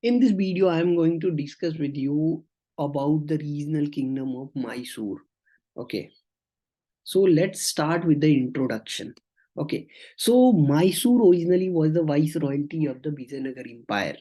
In this video, I am going to discuss with you about the regional kingdom of Mysore. Okay, so let's start with the introduction. Okay, so Mysore originally was the viceroyalty of the Vijayanagar Empire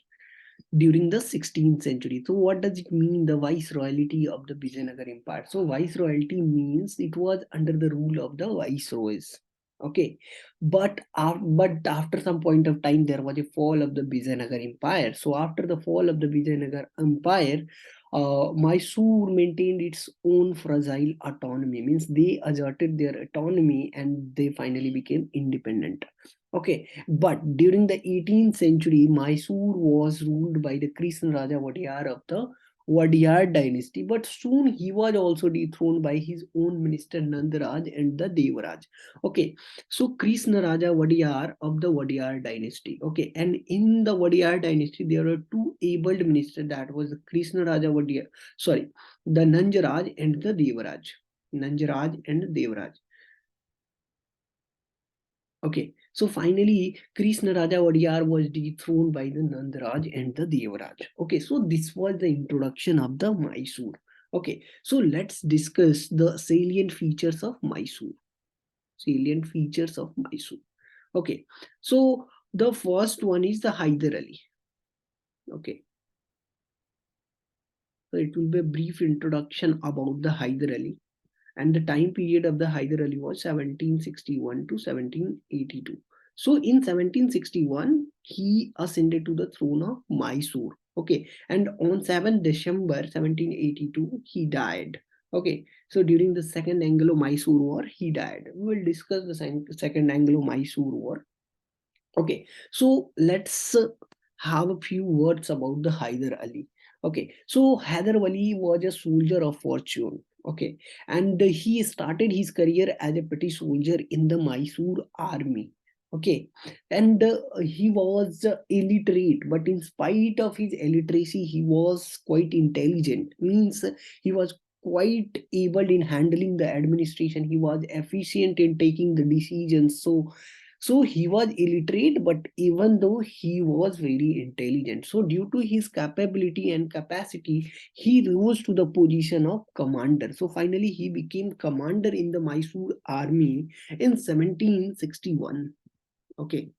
during the 16th century. So, what does it mean, the viceroyalty of the Vijayanagar Empire? So, viceroyalty means it was under the rule of the viceroys. Okay, but after some point of time, there was a fall of the Vijayanagar Empire. So, after the fall of the Vijayanagar Empire, Mysore maintained its own fragile autonomy. Means they asserted their autonomy and they finally became independent. Okay, but during the 18th century, Mysore was ruled by the Krishna Raja Wadiyar of the Wadiyar dynasty, but soon he was also dethroned by his own minister Nandaraj and the Devaraj. Okay, so Krishna Raja Wadiyar of the Wadiyar dynasty. Okay, and in the Wadiyar dynasty, there were two abled ministers, that was the Krishna Raja Wadiyar, sorry, the Nanjaraj and the Devaraj. Nanjaraj and Devaraj. Okay, so finally, Krishna Raja Wadiyar was dethroned by the Nandaraj and the Devaraj. Okay, so this was the introduction of the Mysore. Okay, so let's discuss the salient features of Mysore. Salient features of Mysore. Okay, so the first one is the Hyder Ali. Okay, so it will be a brief introduction about the Hyder Ali. And the time period of the Hyder Ali was 1761 to 1782. So in 1761, he ascended to the throne of Mysore. Okay, and on 7th December 1782, he died. Okay, so during the Second Anglo-Mysore War, he died. We will discuss the Second Anglo-Mysore War. Okay, so let's have a few words about the Hyder Ali. Okay, so Hyder Ali was a soldier of fortune. Okay, and he started his career as a petty soldier in the Mysore army. Okay, and he was illiterate, but in spite of his illiteracy, he was quite intelligent. Means he was quite able in handling the administration. He was efficient in taking the decisions. So he was illiterate, but even though he was very intelligent, so due to his capability and capacity, he rose to the position of commander. So finally, he became commander in the Mysore army in 1761. Okay.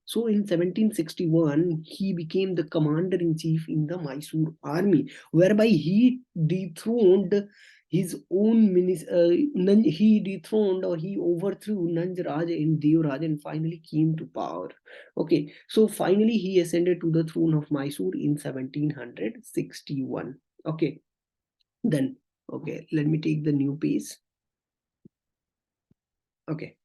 So in 1761, he became the commander-in-chief in the Mysore army, whereby he dethroned his own minister, he dethroned or he overthrew Nanjaraj and Devraj and finally came to power. Okay, so finally he ascended to the throne of Mysore in 1761. Okay, then, okay, let me take the new page. Okay,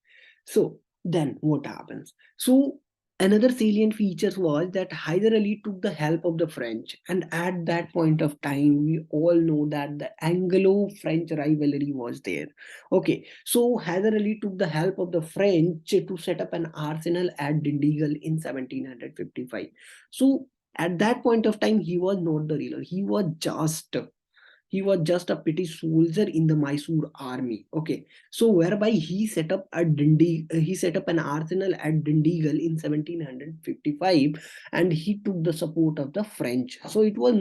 so then what happens? So another salient feature was that Hyder Ali took the help of the French, and at that point of time, we all know that the Anglo-French rivalry was there. Okay, so Hyder Ali took the help of the French to set up an arsenal at Dindigul in 1755. So at that point of time, he was not the ruler; he was just a petty soldier in the Mysore army. Okay, so whereby he set up an arsenal at Dindigul in 1755, and he took the support of the French. So it was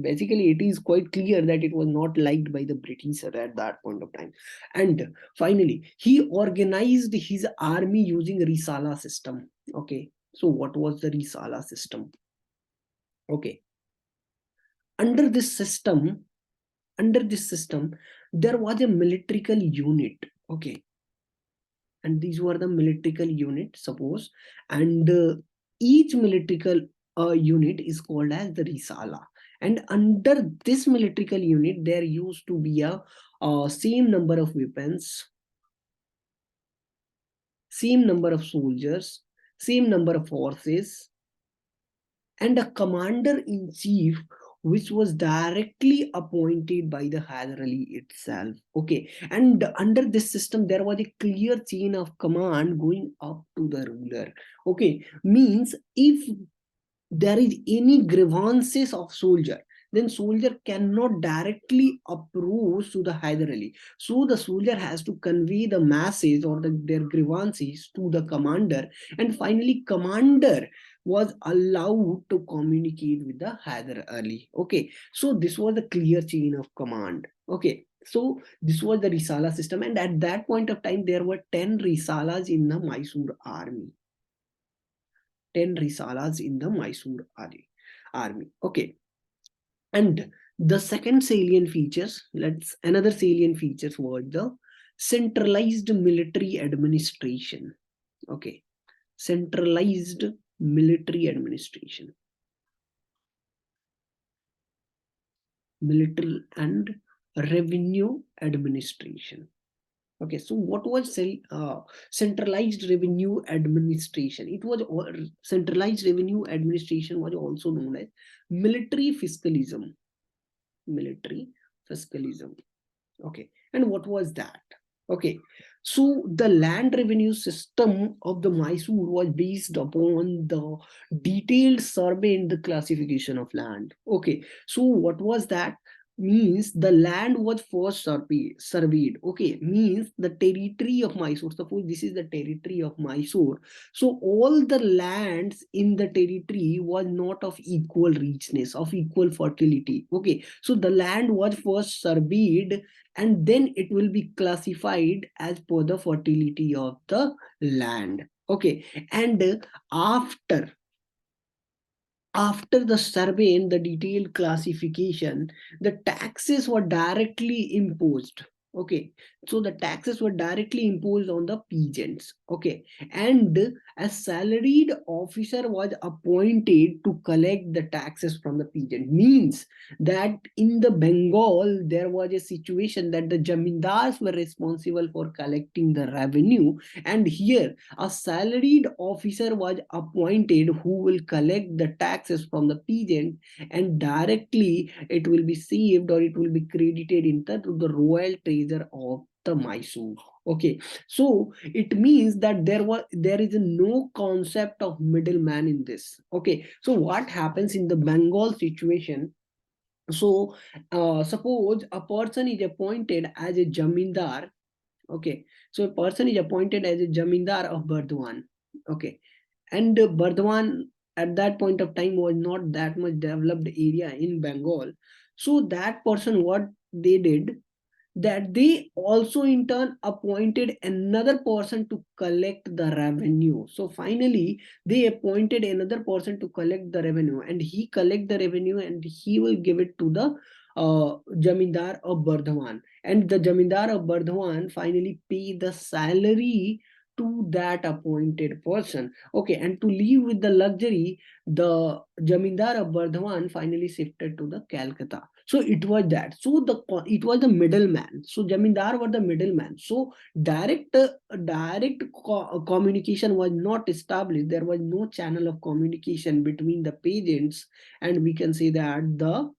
basically, it is quite clear that it was not liked by the British at that point of time. And finally, he organized his army using Risala system. Okay, so what was the Risala system? Okay, under this system under this system, there was a militarical unit. Okay, and these were the militarical unit, suppose, and each militarical unit is called as the Risala. And under this militarical unit, there used to be a same number of weapons, same number of soldiers, same number of horses, and a commander in chief which was directly appointed by the Hyder Ali itself. Okay, and under this system, there was a clear chain of command going up to the ruler. Okay, means if there is any grievances of soldier, then soldier cannot directly approach to the Hyder Ali. So the soldier has to convey the message or their grievances to the commander, and finally commander was allowed to communicate with the Hyder Ali. Okay, so this was a clear chain of command. Okay, so this was the Risala system, and at that point of time, there were 10 Risalas in the Mysore army. 10 Risalas in the Mysore army. Okay, and the second salient features, another salient features was the centralized military administration. Okay, centralized military administration, military and revenue administration. Okay, so what was centralized revenue administration? It was centralized revenue administration was also known as military fiscalism. Military fiscalism. Okay, and what was that? Okay, so the land revenue system of the Mysore was based upon the detailed survey and the classification of land. Okay, so what was that? Means the land was first surveyed. Okay, means the territory of Mysore. Suppose this is the territory of Mysore. So all the lands in the territory was not of equal richness, of equal fertility. Okay, so the land was first surveyed and then it will be classified as per the fertility of the land. Okay, and after the survey and the detailed classification, the taxes were directly imposed. Okay, so the taxes were directly imposed on the peasants. Okay, and a salaried officer was appointed to collect the taxes from the peasant. Means that in the Bengal there was a situation that the jamindars were responsible for collecting the revenue, and here a salaried officer was appointed who will collect the taxes from the peasant, and directly it will be saved or it will be credited into the royal treasure of the Mysore. Okay, so it means that there is no concept of middleman in this. Okay, so what happens in the Bengal situation? So suppose a person is appointed as a jamindar. Okay, so a person is appointed as a jamindar of Bardwan. Okay, and Bardwan at that point of time was not that much developed area in Bengal. So that person, what they did, that they also in turn appointed another person to collect the revenue. So finally they appointed another person to collect the revenue, and he collect the revenue and he will give it to the jamindar of Bardhaman, and the jamindar of Bardhaman finally pay the salary to that appointed person. Okay, and to live with the luxury, the jamindar of Bardhaman finally shifted to the Calcutta. So it was that. So it was the middleman. So jamindar were the middleman. So direct communication was not established. There was no channel of communication between the peasants, and we can say that the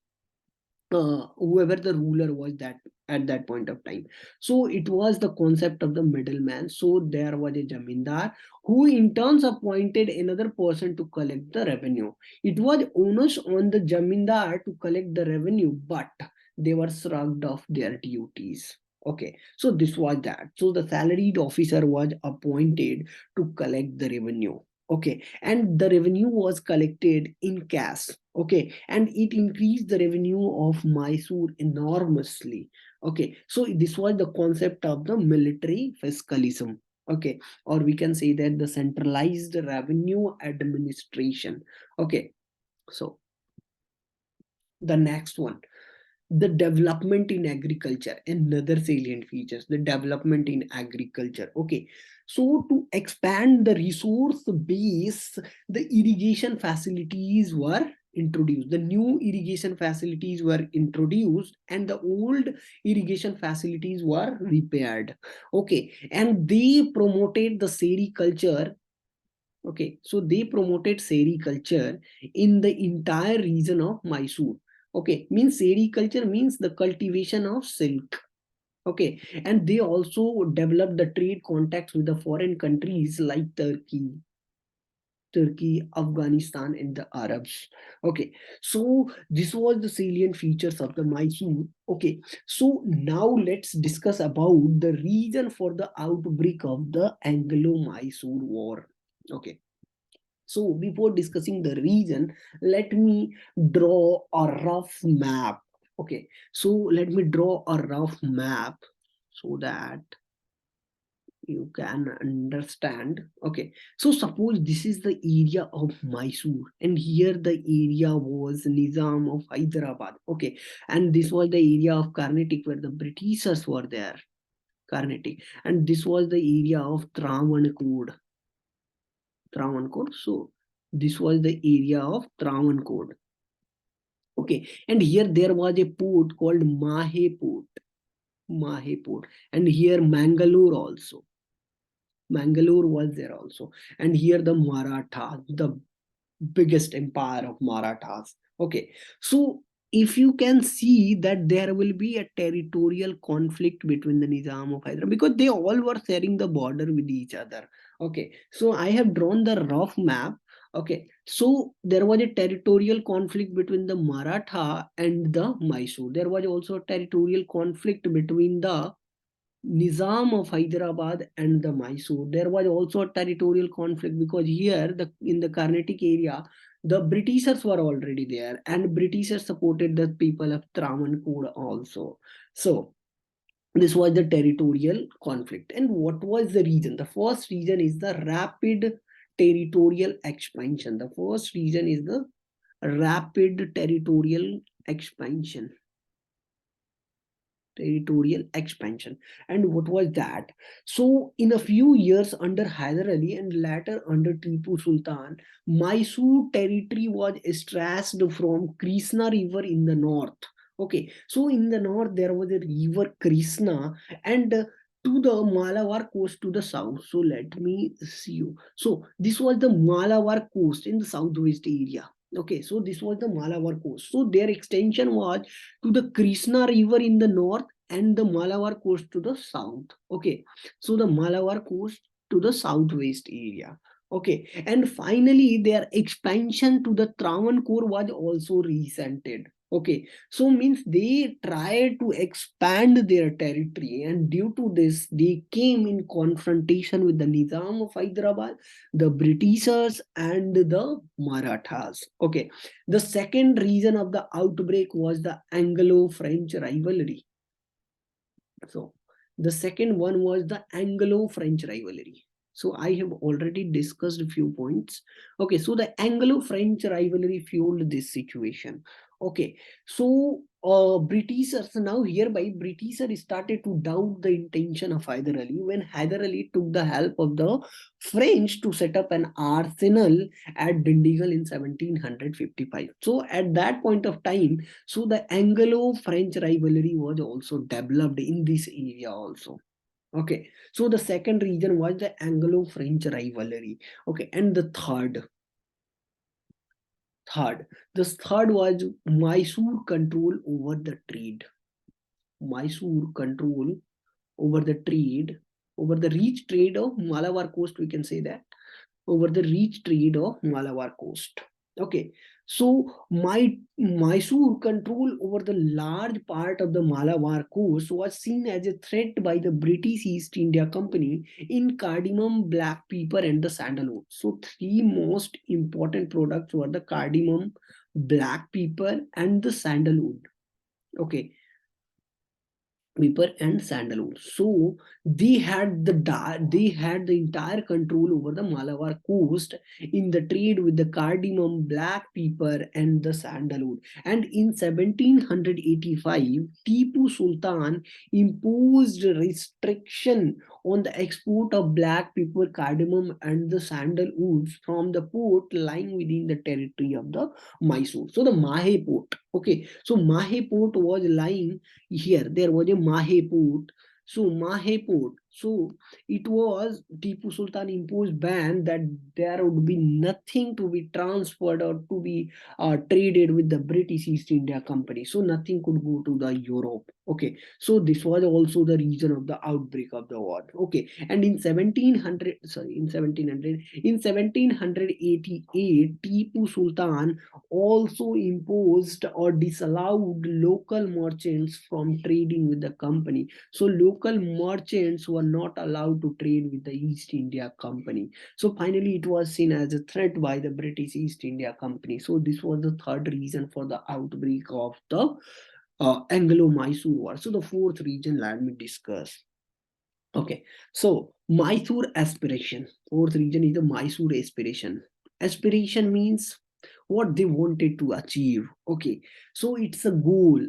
whoever the ruler was that at that point of time. So it was the concept of the middleman. So there was a jamindar who in turns appointed another person to collect the revenue. It was onus on the jamindar to collect the revenue, but they were shrugged off their duties. Okay, so this was that. So the salaried officer was appointed to collect the revenue. Okay, and the revenue was collected in cash. Okay, and it increased the revenue of Mysore enormously. Okay, so this was the concept of the military fiscalism. Okay, or we can say that the centralized revenue administration. Okay, so the next one, the development in agriculture, another salient features, the development in agriculture. Okay, so to expand the resource base, the irrigation facilities were introduced. The new irrigation facilities were introduced and the old irrigation facilities were repaired. Okay, and they promoted the sericulture. Okay, so they promoted sericulture in the entire region of Mysore. Okay, means sericulture means the cultivation of silk. Okay, and they also developed the trade contacts with the foreign countries like Turkey, Afghanistan, and the Arabs. Okay, so this was the salient features of the Mysore. Okay, so now let's discuss about the reason for the outbreak of the Anglo-Mysore War. Okay, So before discussing the region, let me draw a rough map. Okay, so let me draw a rough map so that you can understand. Okay, so suppose this is the area of Mysore, and here the area was Nizam of Hyderabad. Okay, and this was the area of Carnatic where the Britishers were there. Carnatic, and this was the area of Travancore. So this was the area of Travancore. Okay, and here there was a port called Mahe Port, and here Mangalore also. Mangalore was there also, and here the Maratha, the biggest empire of Marathas. Okay, so if you can see that there will be a territorial conflict between the Nizam of Hyderabad because they all were sharing the border with each other. Okay, so I have drawn the rough map. Okay, so there was a territorial conflict between the Maratha and the Mysore. There was also a territorial conflict between the Nizam of Hyderabad and the Mysore. There was also a territorial conflict because here, in the Carnatic area, the Britishers were already there, and Britishers supported the people of Travancore also. So this was the territorial conflict. And what was the reason? The first reason is the rapid territorial expansion. The first reason is the rapid territorial expansion. And what was that? So in a few years under Hyder Ali and later under Tipu Sultan, Mysore territory was stressed from Krishna river in the north. Okay, so in the north there was a river Krishna, and to the Malabar coast to the south. So let me see you. So this was the Malabar coast in the southwest area. Okay, so this was the Malabar coast. So their extension was to the Krishna river in the north and the Malabar coast to the south. Okay, so the Malabar coast to the southwest area. Okay, and finally their expansion to the Travancore was also resented. Okay, so means they tried to expand their territory, and due to this, they came in confrontation with the Nizam of Hyderabad, the Britishers, and the Marathas. Okay, the second reason of the outbreak was the Anglo-French rivalry. So the second one was the Anglo-French rivalry. So I have already discussed a few points. Okay, so the Anglo-French rivalry fueled this situation. Okay, so Britishers now hereby Britishers started to doubt the intention of Hyder Ali when Hyder Ali took the help of the French to set up an arsenal at Dindigul in 1755. So at that point of time, so the Anglo-French rivalry was also developed in this area also. Okay, so the second reason was the Anglo-French rivalry. Okay, and the third was Mysore control over the trade. Mysore control over the trade, over the rich trade of Malabar coast, we can say that over the rich trade of Malabar coast. Okay, so Mysore control over the large part of the Malabar coast was seen as a threat by the British East India Company in cardamom, black pepper, and the sandalwood. So three most important products were the cardamom, black pepper, and the sandalwood. Okay, pepper and sandalwood. So they had the entire control over the Malabar coast in the trade with the cardamom, black pepper, and the sandalwood. And in 1785, Tipu Sultan imposed restriction on the export of black pepper, cardamom, and the sandalwoods from the port lying within the territory of the Mysore. So the Mahe port. Okay, so Mahe port was lying here. There was a Mahe port. So Mahe port. So it was Tipu Sultan imposed ban that there would be nothing to be transferred or to be traded with the British East India Company. So nothing could go to the Europe. Okay. So this was also the reason of the outbreak of the war. Okay. And in 1788, Tipu Sultan also imposed or disallowed local merchants from trading with the company. So local merchants were not allowed to trade with the East India Company. So finally, it was seen as a threat by the British East India Company. So this was the third reason for the outbreak of the Anglo-Mysore War. So the fourth region, let me discuss. Okay, so Mysore aspiration. Fourth region is the Mysore aspiration. Aspiration means what they wanted to achieve. Okay, so it's a goal.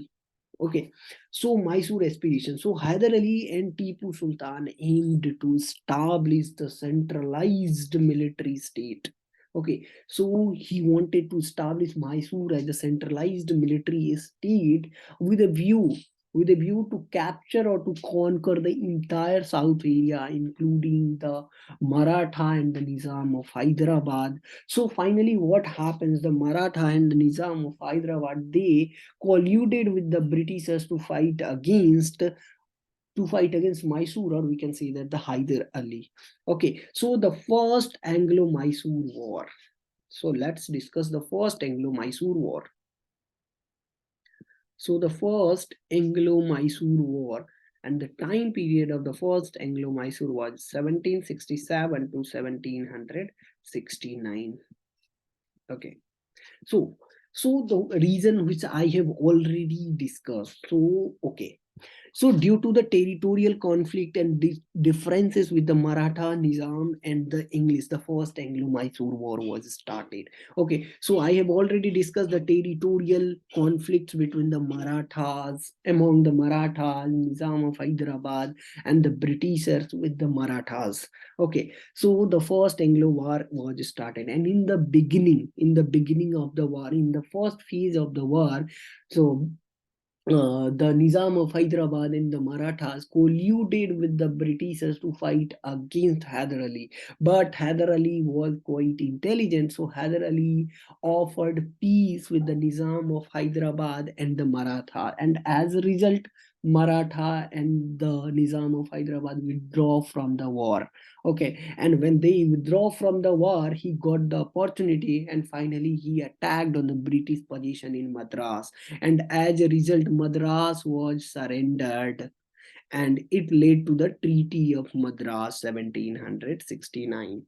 Okay, so Mysore aspiration. So Hyder Ali and Tipu Sultan aimed to establish the centralized military state. Okay, so he wanted to establish Mysore as a centralized military state with a view to capture or to conquer the entire South area, including the Maratha and the Nizam of Hyderabad. So finally, what happens? The Maratha and the Nizam of Hyderabad, they colluded with the Britishers to fight against Mysore, or we can say that the Hyder Ali. Okay, so the first Anglo-Mysore War. So let's discuss the first Anglo-Mysore War. So the first Anglo-Mysore War, and the time period of the first Anglo-Mysore was 1767 to 1769. Okay. So, so the reason which I have already discussed. So, okay. So, due to the territorial conflict and differences with the Maratha, Nizam, and the English, the first Anglo-Mysore War was started. Okay, so I have already discussed the territorial conflicts between the Marathas, among the Marathas, Nizam of Hyderabad, and the Britishers with the Marathas. Okay, so the first Anglo War was started, and in the beginning of the war, in the first phase of the war, so the Nizam of Hyderabad and the Marathas colluded with the Britishers to fight against Hyder Ali. But Hyder Ali was quite intelligent, so Hyder Ali offered peace with the Nizam of Hyderabad and the Maratha. And as a result, Maratha and the Nizam of Hyderabad withdraw from the war. Okay, and when they withdraw from the war, he got the opportunity, and finally he attacked on the British position in Madras, and as a result Madras was surrendered, and it led to the Treaty of Madras 1769.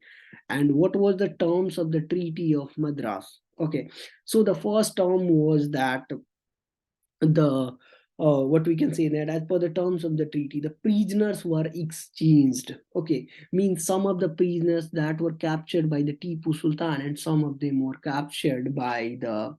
And what was the terms of the Treaty of Madras? Okay, so the first term was that the what we can say that as per the terms of the treaty, the prisoners were exchanged. Okay, means some of the prisoners that were captured by the Tipu Sultan, and some of them were captured by the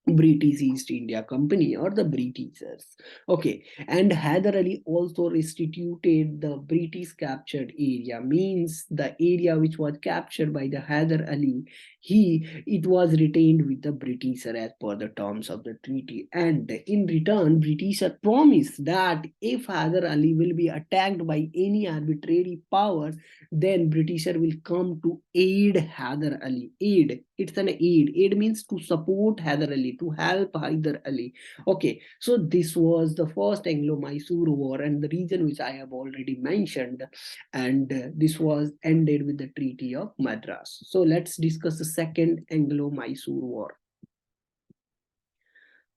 British East India Company or the Britishers. Okay, and Hyder Ali also restituted the British captured area, means the area which was captured by the Hyder Ali, it was retained with the Britisher as per the terms of the treaty. And in return, Britisher promised that if Hyder Ali will be attacked by any arbitrary power, then Britisher will come to aid Hyder Ali. Aid, it's an aid. Aid means to support Hyder Ali, to help Hyder Ali. Okay, so this was the first Anglo-Mysore War, and the reason which I have already mentioned, and this was ended with the Treaty of Madras. So let's discuss the second Anglo-Mysore War.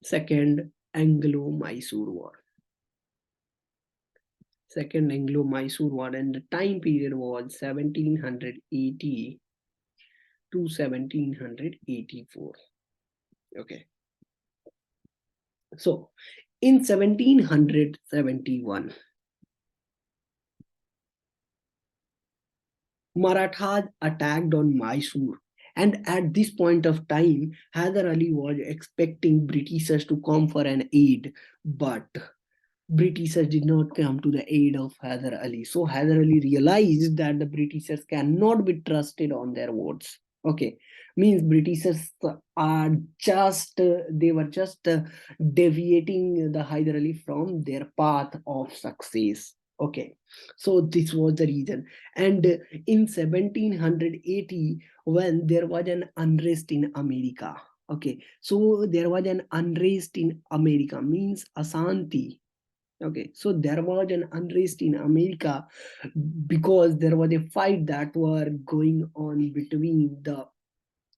Second Anglo-Mysore War. Second Anglo-Mysore War, and the time period was 1780 to 1784. Okay. So, in 1771, Marathas attacked on Mysore. And at this point of time, Hyder Ali was expecting Britishers to come for an aid, but Britishers did not come to the aid of Hyder Ali. So Hyder Ali realized that the Britishers cannot be trusted on their words. Okay, means Britishers are just they were just deviating the Hyder Ali from their path of success. Okay, so this was the reason. And in 1780, when there was an unrest in America. Okay, so there was an unrest in America, means Asanti. Okay, so there was an unrest in America because there was a fight that were going on between the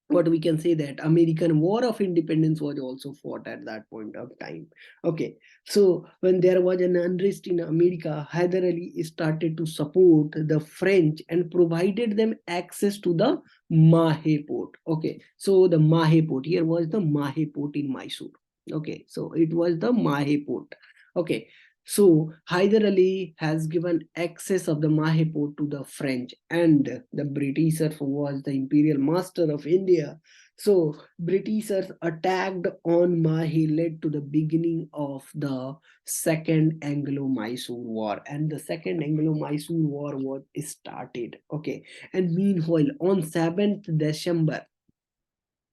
what we can say that American War of Independence was also fought at that point of time. Okay, so when there was an unrest in America, Hyder Ali started to support the French and provided them access to the Mahe port. Okay, so the Mahe port, here was the Mahe port in Mysore. Okay, so it was the Mahe port. Okay, so Hyder Ali has given access of the Mahe port to the French, and the Britishers was the imperial master of India. So Britishers attacked on Mahe led to the beginning of the Second Anglo-Mysore War, and the Second Anglo-Mysore War was started. Okay, and meanwhile on 7th December,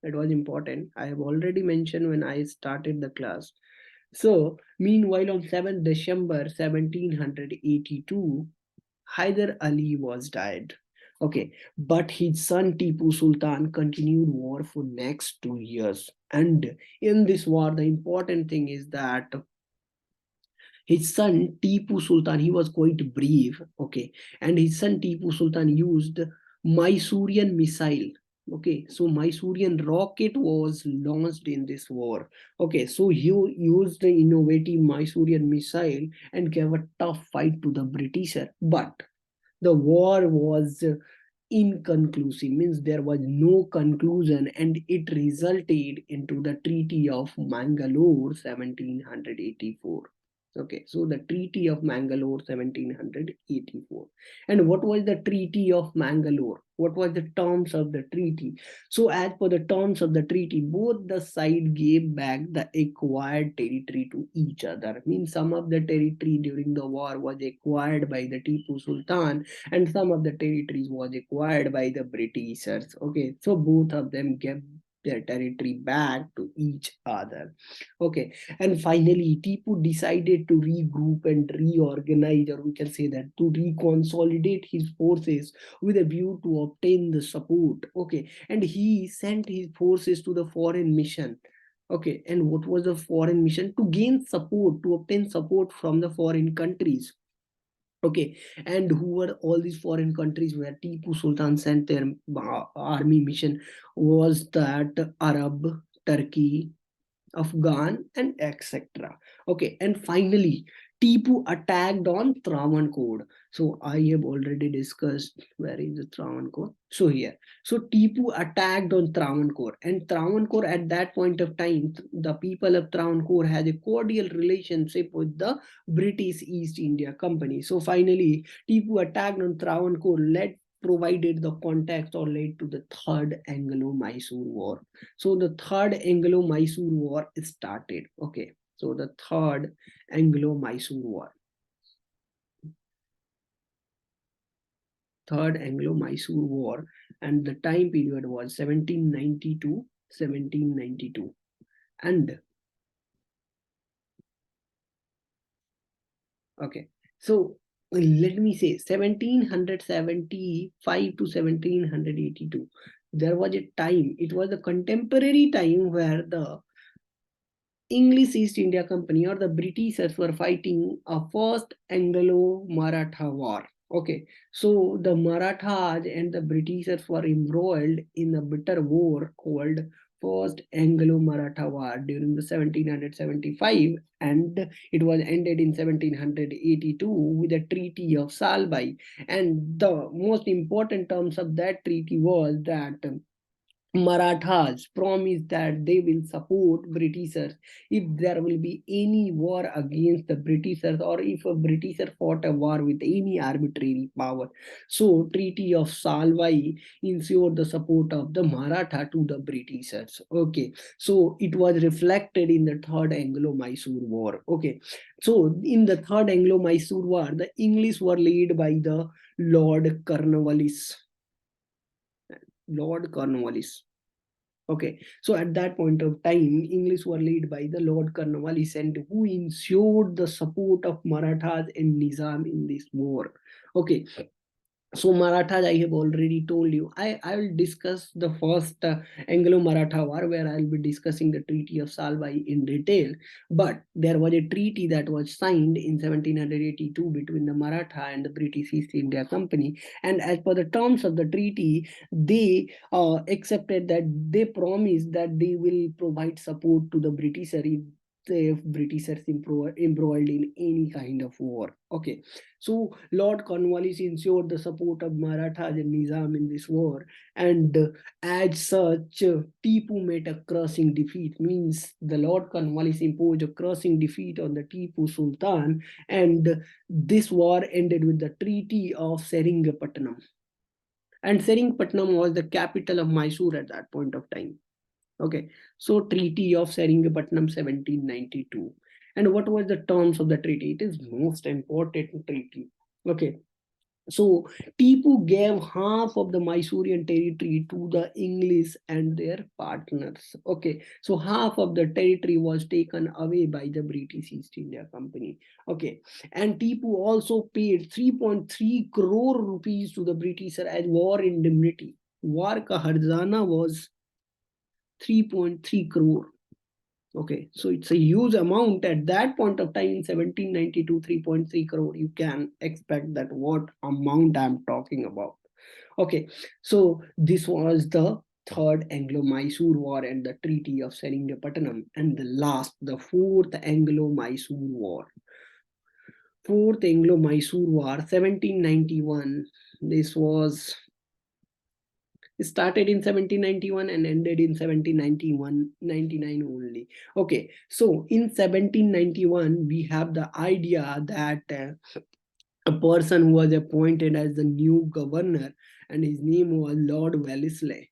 it was important. I have already mentioned when I started the class. So, meanwhile, on 7th December 1782, Hyder Ali was died. Okay, but his son Tipu Sultan continued war for next 2 years. And in this war, the important thing is that his son Tipu Sultan, he was quite brave, okay, and his son Tipu Sultan used Mysorean missile. Okay, so Mysorean rocket was launched in this war. Okay, so he used the innovative Mysorean missile and gave a tough fight to the Britisher. But the war was inconclusive, means there was no conclusion, and it resulted into the Treaty of Mangalore 1784. Okay, so the Treaty of Mangalore 1784. And what was the Treaty of Mangalore? What was the terms of the treaty? So as per the terms of the treaty, both the side gave back the acquired territory to each other. Means some of the territory during the war was acquired by the Tipu Sultan, and some of the territories was acquired by the Britishers. Okay, so both of them gave their territory back to each other. Okay, and finally, Tipu decided to regroup and reorganize, or we can say that to reconsolidate his forces with a view to obtain the support. Okay, and he sent his forces to the foreign mission. Okay, and what was the foreign mission? To gain support, to obtain support from the foreign countries. Okay, and who were all these foreign countries where Tipu Sultan sent their army mission? Was that Arab, Turkey, Afghan, and etc. Okay, and finally, Tipu attacked on Travancore. So I have already discussed where is the Travancore. So here, so Tipu attacked on Travancore, and Travancore at that point of time, the people of Travancore had a cordial relationship with the British East India Company. So finally, Tipu attacked on Travancore, led provided the context or led to the Third Anglo-Mysore War. So the Third Anglo-Mysore War started. Okay, so the Third Anglo-Mysore War. Third Anglo-Mysore War, and the time period was 1792, 1792. And okay, so let me say 1775 to 1782. There was a time, it was a contemporary time where the English East India Company or the Britishers were fighting a first Anglo-Maratha war. Okay, so the Marathas and the Britishers were embroiled in a bitter war called First Anglo-Maratha War during the 1775, and it was ended in 1782 with the Treaty of Salbai. And the most important terms of that treaty was that Marathas promised that they will support Britishers if there will be any war against the Britishers, or if a Britisher fought a war with any arbitrary power. So Treaty of Salwai ensured the support of the Maratha to the Britishers. Okay, so it was reflected in the Third Anglo-Mysore War. Okay, so in the Third Anglo-Mysore War, the English were led by the Lord Cornwallis. Lord Cornwallis. Okay, so at that point of time, English were led by the Lord Cornwallis, and who ensured the support of Marathas and Nizam in this war. Okay, So Marathas, I have already told you. I will discuss the first Anglo-Maratha War, where I'll be discussing the Treaty of Salbai in detail. But there was a treaty that was signed in 1782 between the Maratha and the British East India Company. And as per the terms of the treaty, they accepted that they promised that they will provide support to the Britishers if Britishers embroiled in any kind of war. Okay, so Lord Cornwallis ensured the support of Marathas and Nizam in this war, and as such, Tipu met a crushing defeat. Means the Lord Cornwallis imposed a crushing defeat on the Tipu Sultan, and this war ended with the Treaty of Seringapatam. And Seringapatam was the capital of Mysore at that point of time. Okay, so Treaty of Seringapatam 1792. And what was the terms of the treaty? It is most important treaty. Okay, so Tipu gave half of the Mysorean territory to the English and their partners. Okay, so half of the territory was taken away by the British East India Company. Okay, and Tipu also paid 3.3 crore rupees to the British as war indemnity. War ka harjana was 3.3 crore. Okay, so it's a huge amount at that point of time in 1792, 3.3 crore. You can expect that what amount I'm talking about. Okay, so this was the third Anglo-Mysore War and the Treaty of Seringapatam, and the last, the fourth Anglo-Mysore War. Fourth Anglo-Mysore War, 1791. This was started in 1791 and ended in 1799 only. Okay, so in 1791 we have the idea that a person who was appointed as the new governor, and his name was Lord Wellesley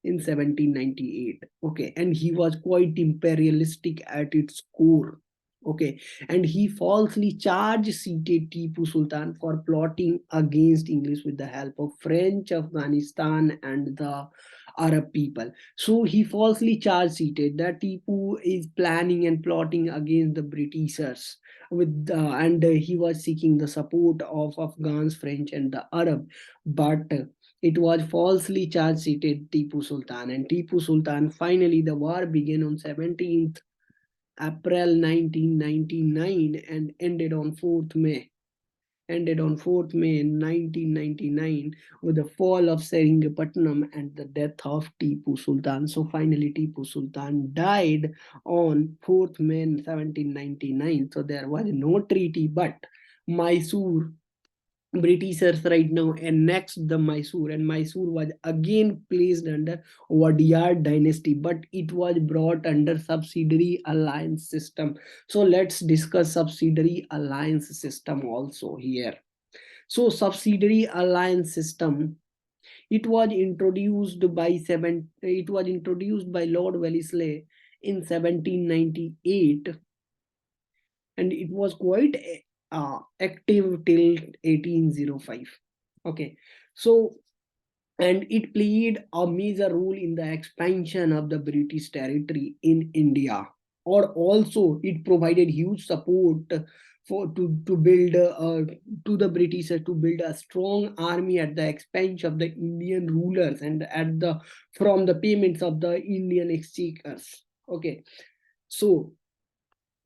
in 1798. Okay, and he was quite imperialistic at its core. Okay, and he falsely charged seated Tipu Sultan for plotting against English with the help of French, Afghanistan, and the Arab people. So he falsely charged seated that Tipu is planning and plotting against the Britishers with and he was seeking the support of Afghans, French, and the Arab. But it was falsely charged seated Tipu Sultan, and Tipu Sultan finally the war began on 17th April 1999 and ended on 4th May 1999 with the fall of Seringapatam and the death of Tipu Sultan. So finally Tipu Sultan died on 4th May 1799. So there was no treaty, but Mysore Britishers right now annexed the Mysore, and Mysore was again placed under Wadiyar dynasty, but it was brought under subsidiary alliance system. So let's discuss subsidiary alliance system also here. So subsidiary alliance system, it was introduced by Lord Wellesley in 1798, and it was quite active till 1805. Okay, so and it played a major role in the expansion of the British territory in India. Or also, it provided huge support for to build to the British to build a strong army at the expense of the Indian rulers and at the from the payments of the Indian exchequers. Okay, so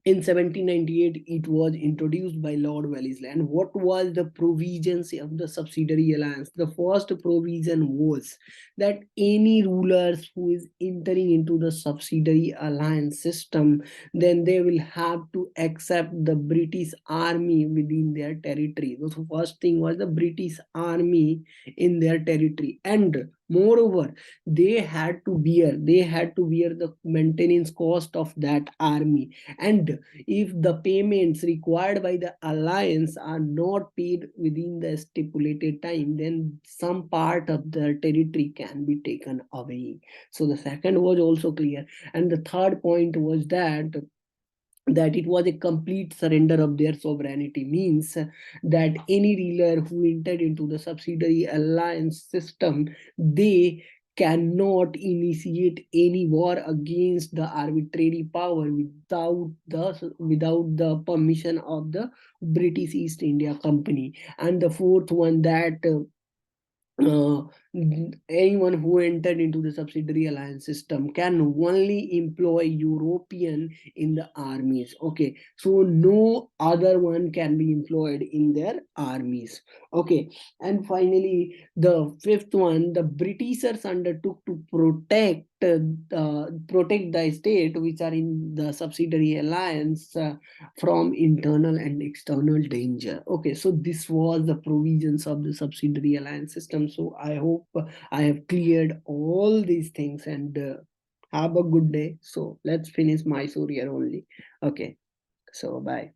in 1798, it was introduced by Lord Wellesley. And what was the provisions of the subsidiary alliance? The first provision was that any rulers who is entering into the subsidiary alliance system, then they will have to accept the British army within their territory. So the first thing was the British army in their territory. And moreover, they had to bear the maintenance cost of that army, and if the payments required by the alliance are not paid within the stipulated time, then some part of the territory can be taken away. So the second was also clear, and the third point was that it was a complete surrender of their sovereignty. Means that any ruler who entered into the subsidiary alliance system, they cannot initiate any war against the arbitrary power without the permission of the British East India Company. And the fourth one, that uh, anyone who entered into the subsidiary alliance system can only employ European in the armies. Okay, so no other one can be employed in their armies. Okay, and finally, the fifth one, the Britishers undertook to protect the state which are in the subsidiary alliance from internal and external danger. Okay, so this was the provisions of the subsidiary alliance system. So I hope I have cleared all these things, and have a good day. So let's finish Mysore here only. Okay, so bye.